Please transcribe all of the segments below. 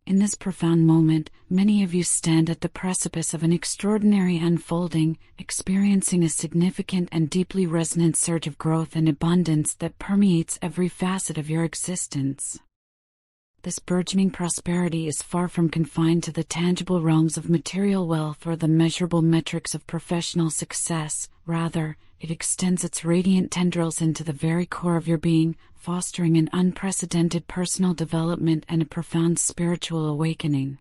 In this profound moment, many of you stand at the precipice of an extraordinary unfolding, experiencing a significant and deeply resonant surge of growth and abundance that permeates every facet of your existence. This burgeoning prosperity is far from confined to the tangible realms of material wealth or the measurable metrics of professional success. Rather, it extends its radiant tendrils into the very core of your being, fostering an unprecedented personal development and a profound spiritual awakening.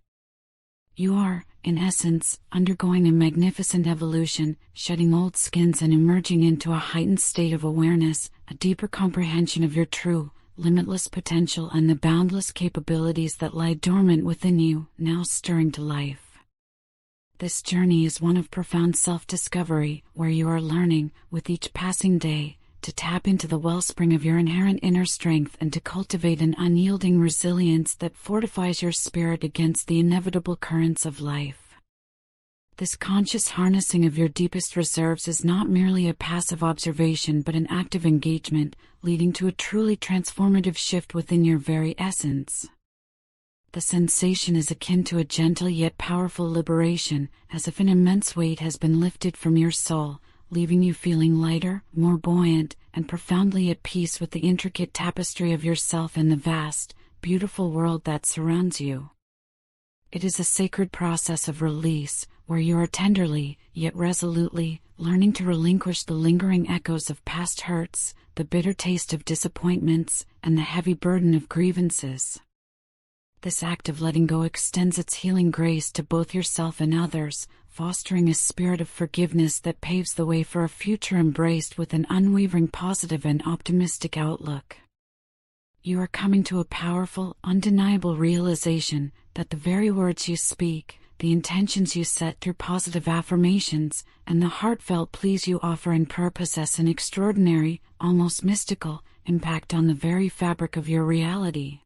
You are, in essence, undergoing a magnificent evolution, shedding old skins and emerging into a heightened state of awareness, a deeper comprehension of your true, limitless potential and the boundless capabilities that lie dormant within you, now stirring to life. This journey is one of profound self-discovery, where you are learning, with each passing day, to tap into the wellspring of your inherent inner strength and to cultivate an unyielding resilience that fortifies your spirit against the inevitable currents of life. This conscious harnessing of your deepest reserves is not merely a passive observation but an active engagement, leading to a truly transformative shift within your very essence. The sensation is akin to a gentle yet powerful liberation, as if an immense weight has been lifted from your soul, leaving you feeling lighter, more buoyant, and profoundly at peace with the intricate tapestry of yourself and the vast, beautiful world that surrounds you. It is a sacred process of release, where you are tenderly, yet resolutely, learning to relinquish the lingering echoes of past hurts, the bitter taste of disappointments, and the heavy burden of grievances. This act of letting go extends its healing grace to both yourself and others, fostering a spirit of forgiveness that paves the way for a future embraced with an unwavering positive and optimistic outlook. You are coming to a powerful, undeniable realization that the very words you speak, the intentions you set through positive affirmations, and the heartfelt pleas you offer and purpose as an extraordinary, almost mystical, impact on the very fabric of your reality.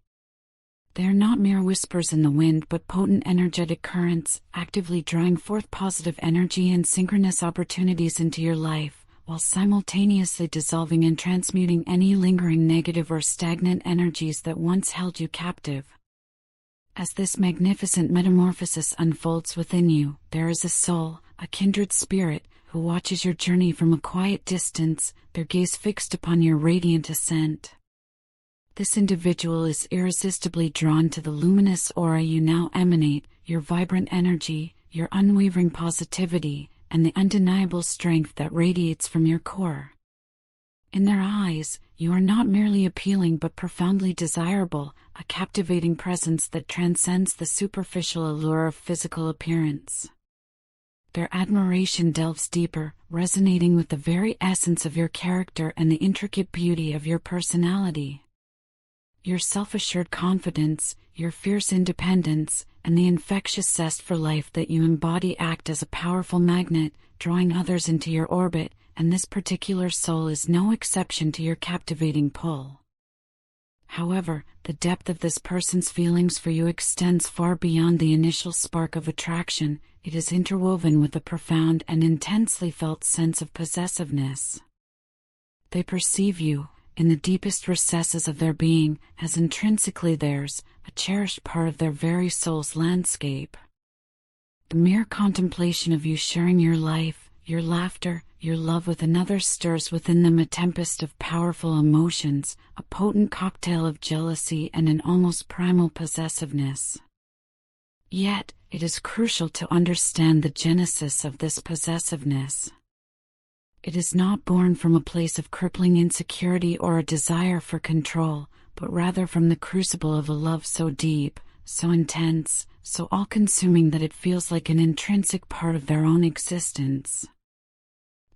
They are not mere whispers in the wind but potent energetic currents, actively drawing forth positive energy and synchronous opportunities into your life, while simultaneously dissolving and transmuting any lingering negative or stagnant energies that once held you captive. As this magnificent metamorphosis unfolds within you, there is a soul, a kindred spirit, who watches your journey from a quiet distance, their gaze fixed upon your radiant ascent. This individual is irresistibly drawn to the luminous aura you now emanate, your vibrant energy, your unwavering positivity, and the undeniable strength that radiates from your core. In their eyes, you are not merely appealing but profoundly desirable, a captivating presence that transcends the superficial allure of physical appearance. Their admiration delves deeper, resonating with the very essence of your character and the intricate beauty of your personality. Your self-assured confidence, your fierce independence, and the infectious zest for life that you embody act as a powerful magnet, drawing others into your orbit, and this particular soul is no exception to your captivating pull. However, the depth of this person's feelings for you extends far beyond the initial spark of attraction. It is interwoven with a profound and intensely felt sense of possessiveness. They perceive you, in the deepest recesses of their being, as intrinsically theirs, a cherished part of their very soul's landscape. The mere contemplation of you sharing your life, your laughter, your love with another stirs within them a tempest of powerful emotions, a potent cocktail of jealousy and an almost primal possessiveness. Yet, it is crucial to understand the genesis of this possessiveness. It is not born from a place of crippling insecurity or a desire for control, but rather from the crucible of a love so deep, so intense, so all-consuming that it feels like an intrinsic part of their own existence.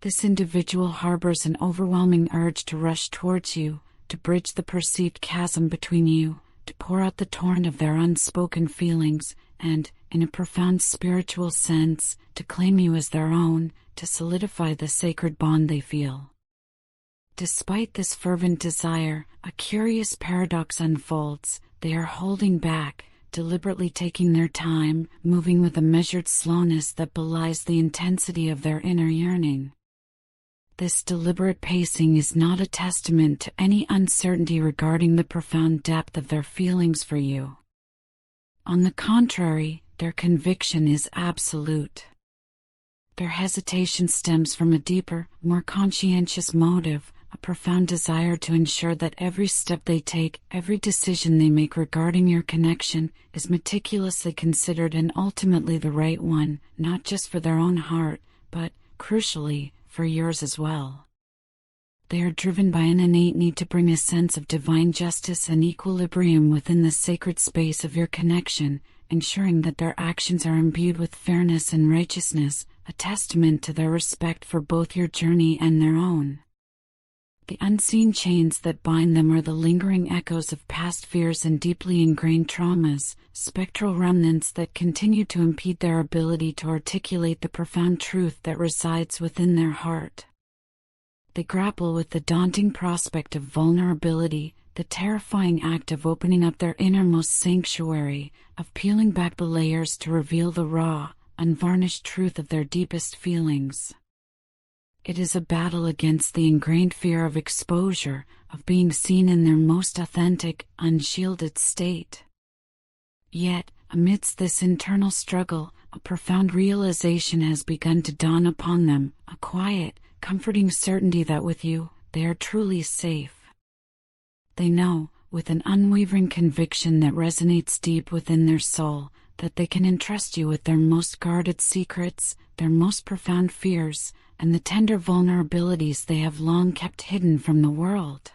This individual harbors an overwhelming urge to rush towards you, to bridge the perceived chasm between you, to pour out the torrent of their unspoken feelings, and, in a profound spiritual sense, to claim you as their own, to solidify the sacred bond they feel. Despite this fervent desire, a curious paradox unfolds. They are holding back, deliberately taking their time, moving with a measured slowness that belies the intensity of their inner yearning. This deliberate pacing is not a testament to any uncertainty regarding the profound depth of their feelings for you. On the contrary, their conviction is absolute. Their hesitation stems from a deeper, more conscientious motive, a profound desire to ensure that every step they take, every decision they make regarding your connection, is meticulously considered and ultimately the right one, not just for their own heart, but, crucially, for yours as well. They are driven by an innate need to bring a sense of divine justice and equilibrium within the sacred space of your connection, ensuring that their actions are imbued with fairness and righteousness, a testament to their respect for both your journey and their own. The unseen chains that bind them are the lingering echoes of past fears and deeply ingrained traumas, spectral remnants that continue to impede their ability to articulate the profound truth that resides within their heart. They grapple with the daunting prospect of vulnerability, the terrifying act of opening up their innermost sanctuary, of peeling back the layers to reveal the raw, unvarnished truth of their deepest feelings. It is a battle against the ingrained fear of exposure, of being seen in their most authentic, unshielded state. Yet, amidst this internal struggle, a profound realization has begun to dawn upon them, a quiet, comforting certainty that with you, they are truly safe. They know, with an unwavering conviction that resonates deep within their soul, that they can entrust you with their most guarded secrets, their most profound fears, and the tender vulnerabilities they have long kept hidden from the world.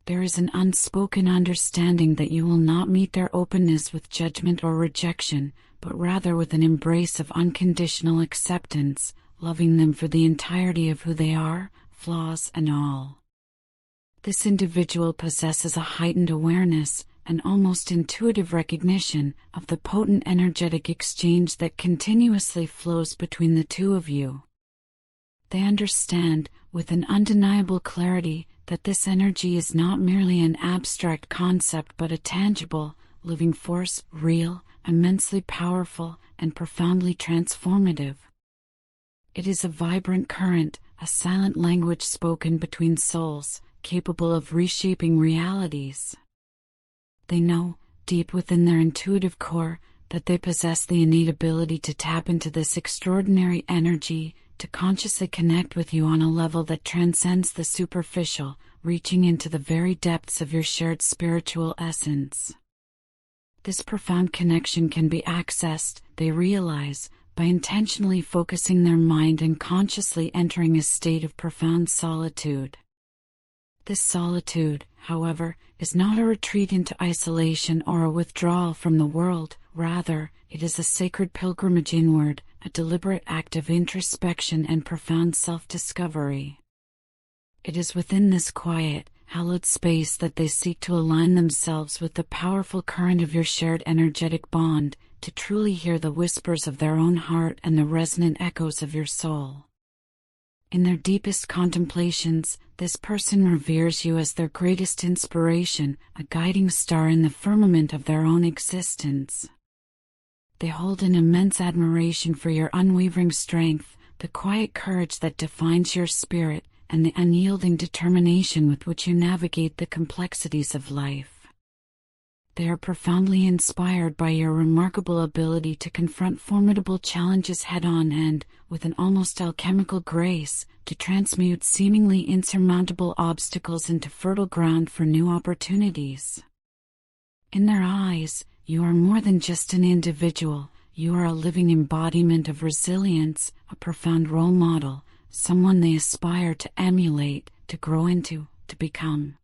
There is an unspoken understanding that you will not meet their openness with judgment or rejection, but rather with an embrace of unconditional acceptance, loving them for the entirety of who they are, flaws and all. This individual possesses a heightened awareness, an almost intuitive recognition of the potent energetic exchange that continuously flows between the two of you. They understand, with an undeniable clarity, that this energy is not merely an abstract concept but a tangible, living force, real, immensely powerful, and profoundly transformative. It is a vibrant current, a silent language spoken between souls, capable of reshaping realities. They know, deep within their intuitive core, that they possess the innate ability to tap into this extraordinary energy, to consciously connect with you on a level that transcends the superficial, reaching into the very depths of your shared spiritual essence. This profound connection can be accessed, they realize, by intentionally focusing their mind and consciously entering a state of profound solitude. This solitude, however, is not a retreat into isolation or a withdrawal from the world, rather, it is a sacred pilgrimage inward, a deliberate act of introspection and profound self-discovery. It is within this quiet, hallowed space that they seek to align themselves with the powerful current of your shared energetic bond, to truly hear the whispers of their own heart and the resonant echoes of your soul. In their deepest contemplations, this person reveres you as their greatest inspiration, a guiding star in the firmament of their own existence. They hold an immense admiration for your unwavering strength, the quiet courage that defines your spirit, and the unyielding determination with which you navigate the complexities of life. They are profoundly inspired by your remarkable ability to confront formidable challenges head-on and, with an almost alchemical grace, to transmute seemingly insurmountable obstacles into fertile ground for new opportunities. In their eyes, you are more than just an individual, you are a living embodiment of resilience, a profound role model, someone they aspire to emulate, to grow into, to become.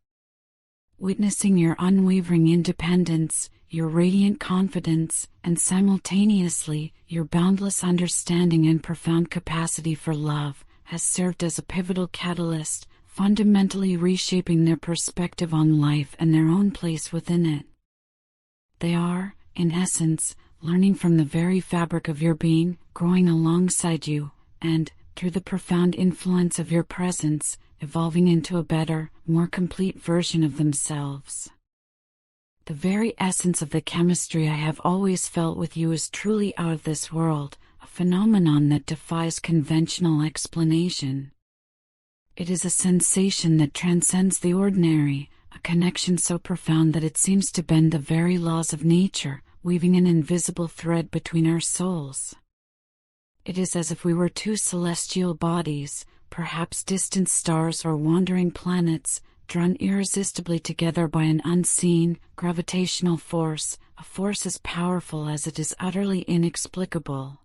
Witnessing your unwavering independence, your radiant confidence, and simultaneously, your boundless understanding and profound capacity for love, has served as a pivotal catalyst, fundamentally reshaping their perspective on life and their own place within it. They are, in essence, learning from the very fabric of your being, growing alongside you, and, through the profound influence of your presence, evolving into a better, more complete version of themselves. The very essence of the chemistry I have always felt with you is truly out of this world, a phenomenon that defies conventional explanation. It is a sensation that transcends the ordinary, a connection so profound that it seems to bend the very laws of nature, weaving an invisible thread between our souls. It is as if we were two celestial bodies, perhaps distant stars or wandering planets, drawn irresistibly together by an unseen, gravitational force, a force as powerful as it is utterly inexplicable.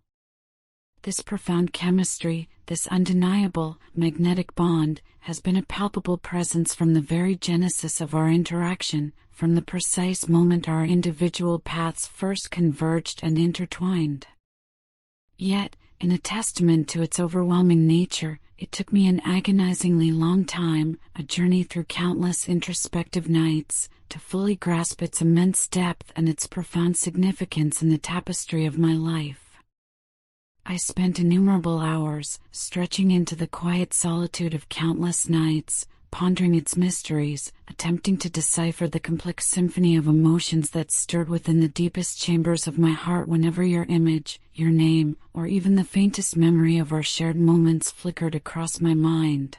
This profound chemistry, this undeniable, magnetic bond, has been a palpable presence from the very genesis of our interaction, from the precise moment our individual paths first converged and intertwined. Yet, in a testament to its overwhelming nature, it took me an agonizingly long time, a journey through countless introspective nights, to fully grasp its immense depth and its profound significance in the tapestry of my life. I spent innumerable hours, stretching into the quiet solitude of countless nights, pondering its mysteries, attempting to decipher the complex symphony of emotions that stirred within the deepest chambers of my heart whenever your image, your name, or even the faintest memory of our shared moments flickered across my mind.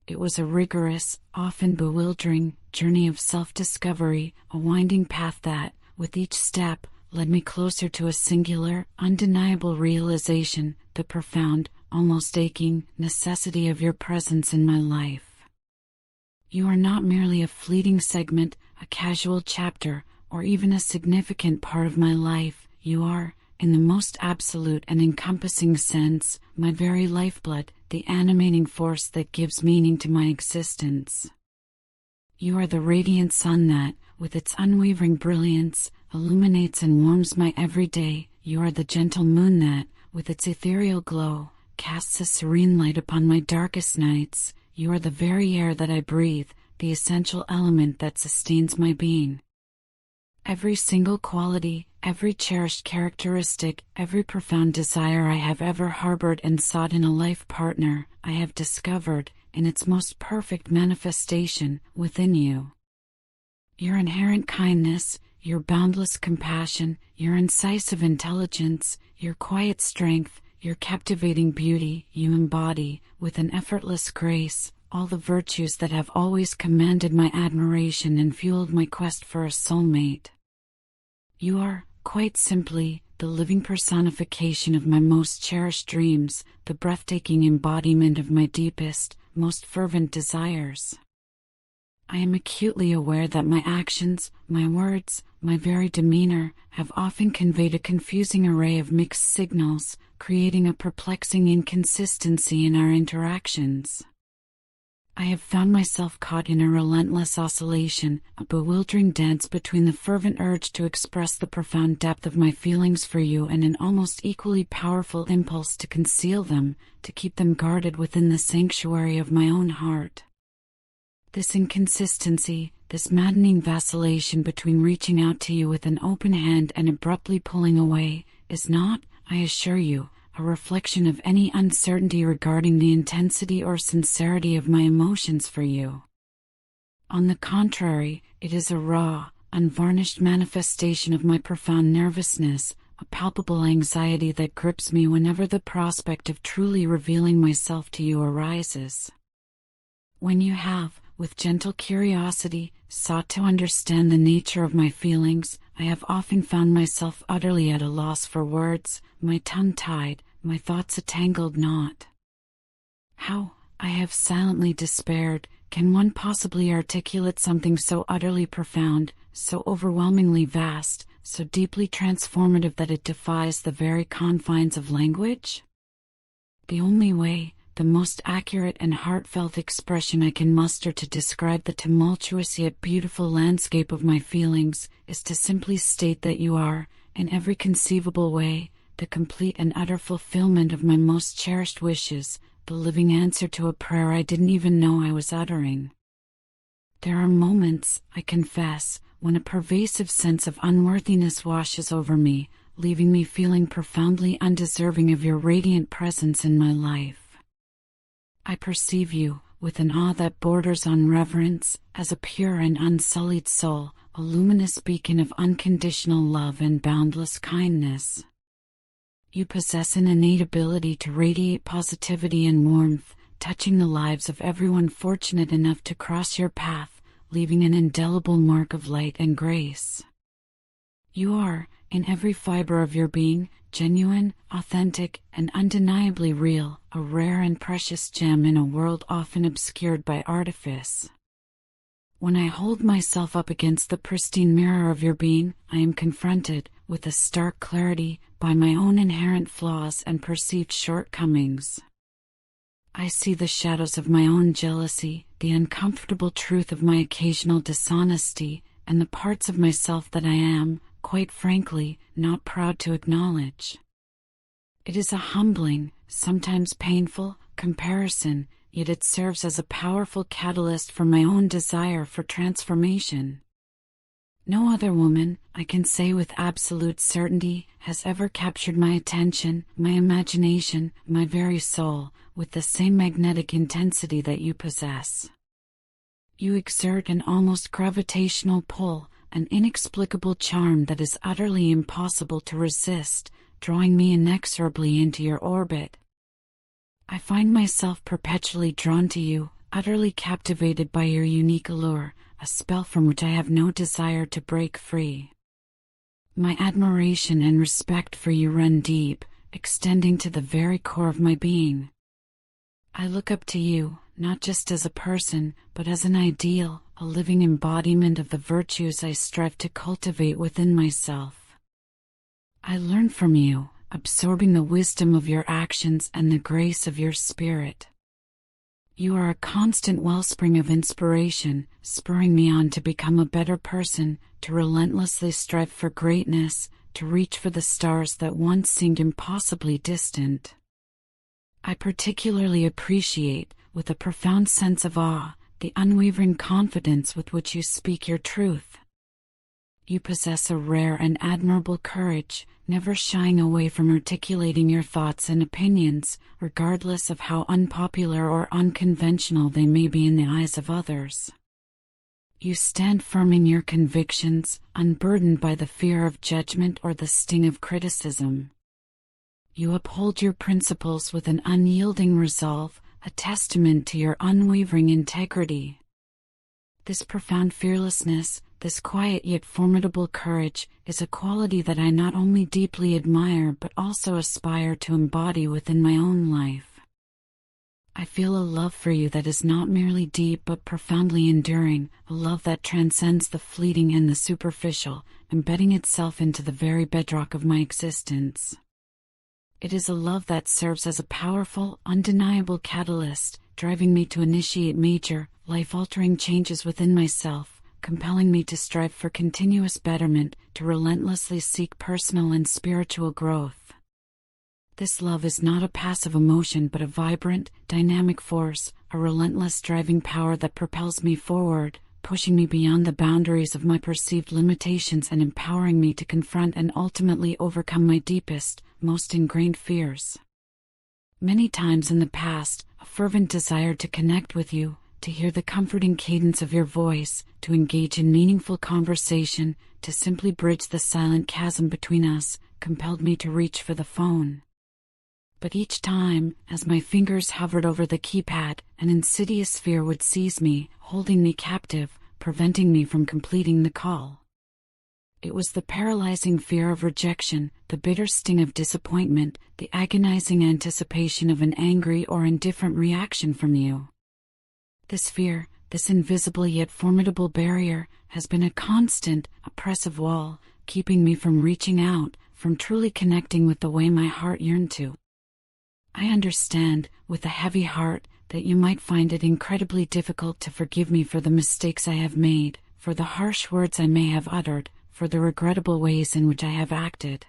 It was a rigorous, often bewildering, journey of self-discovery, a winding path that, with each step, led me closer to a singular, undeniable realization, the profound, almost aching, necessity of your presence in my life. You are not merely a fleeting segment, a casual chapter, or even a significant part of my life. You are, in the most absolute and encompassing sense, my very lifeblood, the animating force that gives meaning to my existence. You are the radiant sun that, with its unwavering brilliance, illuminates and warms my every day. You are the gentle moon that, with its ethereal glow, casts a serene light upon my darkest nights. You are the very air that I breathe, the essential element that sustains my being. Every single quality, every cherished characteristic, every profound desire I have ever harbored and sought in a life partner, I have discovered, in its most perfect manifestation, within you. Your inherent kindness, your boundless compassion, your incisive intelligence, your quiet strength, your captivating beauty, you embody, with an effortless grace, all the virtues that have always commanded my admiration and fueled my quest for a soulmate. You are, quite simply, the living personification of my most cherished dreams, the breathtaking embodiment of my deepest, most fervent desires. I am acutely aware that my actions, my words, my very demeanor, have often conveyed a confusing array of mixed signals, creating a perplexing inconsistency in our interactions. I have found myself caught in a relentless oscillation, a bewildering dance between the fervent urge to express the profound depth of my feelings for you and an almost equally powerful impulse to conceal them, to keep them guarded within the sanctuary of my own heart. This inconsistency, this maddening vacillation between reaching out to you with an open hand and abruptly pulling away, is not, I assure you, a reflection of any uncertainty regarding the intensity or sincerity of my emotions for you. On the contrary, it is a raw, unvarnished manifestation of my profound nervousness, a palpable anxiety that grips me whenever the prospect of truly revealing myself to you arises. When you have, with gentle curiosity, sought to understand the nature of my feelings, I have often found myself utterly at a loss for words, my tongue tied, my thoughts a tangled knot. How, I have silently despaired, can one possibly articulate something so utterly profound, so overwhelmingly vast, so deeply transformative that it defies the very confines of language? The only way, the most accurate and heartfelt expression I can muster to describe the tumultuous yet beautiful landscape of my feelings, is to simply state that you are, in every conceivable way, the complete and utter fulfillment of my most cherished wishes, the living answer to a prayer I didn't even know I was uttering. There are moments, I confess, when a pervasive sense of unworthiness washes over me, leaving me feeling profoundly undeserving of your radiant presence in my life. I perceive you, with an awe that borders on reverence, as a pure and unsullied soul, a luminous beacon of unconditional love and boundless kindness. You possess an innate ability to radiate positivity and warmth, touching the lives of everyone fortunate enough to cross your path, leaving an indelible mark of light and grace. You are, in every fiber of your being, genuine, authentic, and undeniably real, a rare and precious gem in a world often obscured by artifice. When I hold myself up against the pristine mirror of your being, I am confronted, with a stark clarity, by my own inherent flaws and perceived shortcomings. I see the shadows of my own jealousy, the uncomfortable truth of my occasional dishonesty, and the parts of myself that I am, quite frankly, not proud to acknowledge. It is a humbling, sometimes painful, comparison, yet it serves as a powerful catalyst for my own desire for transformation. No other woman, I can say with absolute certainty, has ever captured my attention, my imagination, my very soul, with the same magnetic intensity that you possess. You exert an almost gravitational pull, an inexplicable charm that is utterly impossible to resist, drawing me inexorably into your orbit. I find myself perpetually drawn to you, utterly captivated by your unique allure, a spell from which I have no desire to break free. My admiration and respect for you run deep, extending to the very core of my being. I look up to you, not just as a person, but as an ideal, a living embodiment of the virtues I strive to cultivate within myself. I learn from you, absorbing the wisdom of your actions and the grace of your spirit. You are a constant wellspring of inspiration, spurring me on to become a better person, to relentlessly strive for greatness, to reach for the stars that once seemed impossibly distant. I particularly appreciate, with a profound sense of awe, the unwavering confidence with which you speak your truth. You possess a rare and admirable courage, never shying away from articulating your thoughts and opinions, regardless of how unpopular or unconventional they may be in the eyes of others. You stand firm in your convictions, unburdened by the fear of judgment or the sting of criticism. You uphold your principles with an unyielding resolve, a testament to your unwavering integrity. This profound fearlessness, this quiet yet formidable courage, is a quality that I not only deeply admire but also aspire to embody within my own life. I feel a love for you that is not merely deep but profoundly enduring, a love that transcends the fleeting and the superficial, embedding itself into the very bedrock of my existence. It is a love that serves as a powerful, undeniable catalyst, driving me to initiate major, life-altering changes within myself, compelling me to strive for continuous betterment, to relentlessly seek personal and spiritual growth. This love is not a passive emotion but a vibrant, dynamic force, a relentless driving power that propels me forward, pushing me beyond the boundaries of my perceived limitations and empowering me to confront and ultimately overcome my deepest, most ingrained fears. Many times in the past, a fervent desire to connect with you, to hear the comforting cadence of your voice, to engage in meaningful conversation, to simply bridge the silent chasm between us, compelled me to reach for the phone. But each time, as my fingers hovered over the keypad, an insidious fear would seize me, holding me captive, preventing me from completing the call. It was the paralyzing fear of rejection, the bitter sting of disappointment, the agonizing anticipation of an angry or indifferent reaction from you. This fear, this invisible yet formidable barrier, has been a constant, oppressive wall, keeping me from reaching out, from truly connecting with the way my heart yearned to. I understand, with a heavy heart, that you might find it incredibly difficult to forgive me for the mistakes I have made, for the harsh words I may have uttered, for the regrettable ways in which I have acted.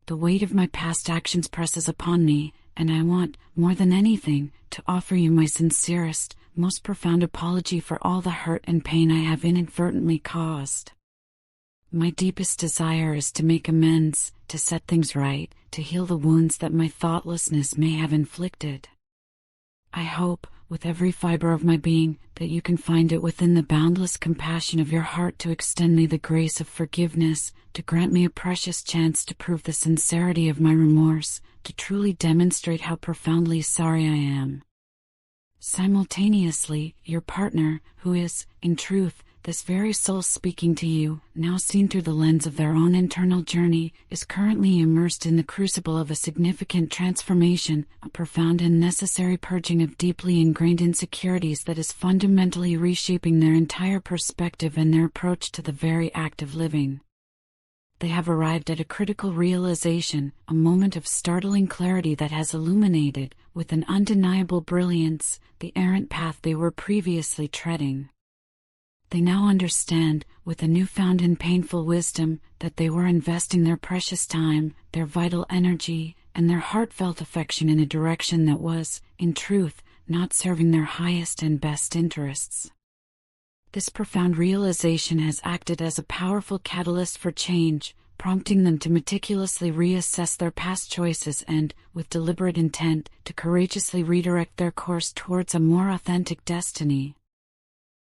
The weight of my past actions presses upon me, and I want, more than anything, to offer you my sincerest, most profound apology for all the hurt and pain I have inadvertently caused. My deepest desire is to make amends, to set things right, to heal the wounds that my thoughtlessness may have inflicted. I hope, with every fiber of my being, that you can find it within the boundless compassion of your heart to extend me the grace of forgiveness, to grant me a precious chance to prove the sincerity of my remorse, to truly demonstrate how profoundly sorry I am. Simultaneously, your partner, who is, in truth, This very soul speaking to you, now seen through the lens of their own internal journey, is currently immersed in the crucible of a significant transformation, a profound and necessary purging of deeply ingrained insecurities that is fundamentally reshaping their entire perspective and their approach to the very act of living. They have arrived at a critical realization, a moment of startling clarity that has illuminated, with an undeniable brilliance, the errant path they were previously treading. They now understand, with a newfound and painful wisdom, that they were investing their precious time, their vital energy, and their heartfelt affection in a direction that was, in truth, not serving their highest and best interests. This profound realization has acted as a powerful catalyst for change, prompting them to meticulously reassess their past choices and, with deliberate intent, to courageously redirect their course towards a more authentic destiny.